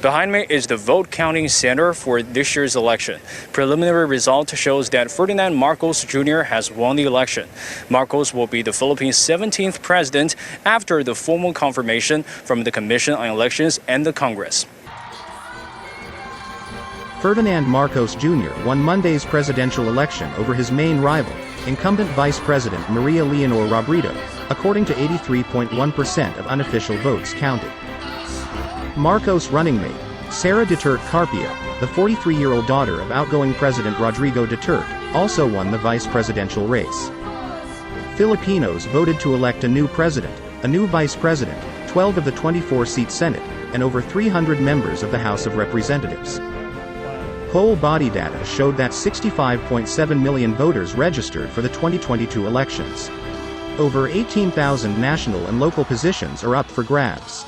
Behind me is the vote counting center for this year's election. Preliminary result shows that Ferdinand Marcos Jr. has won the election. Marcos will be the Philippines' 17th president after the formal confirmation from the Commission on Elections and the Congress. Ferdinand Marcos Jr. won Monday's presidential election over his main rival, incumbent Vice President Maria Leonor Robredo, according to 83.1% of unofficial votes counted. Marcos' running mate, Sara Duterte Carpio, the 43-year-old daughter of outgoing President Rodrigo Duterte, also won the vice presidential race. Filipinos voted to elect a new president, a new vice president, 12 of the 24-seat Senate, and over 300 members of the House of Representatives. Poll body data showed that 65.7 million voters registered for the 2022 elections. Over 18,000 national and local positions are up for grabs.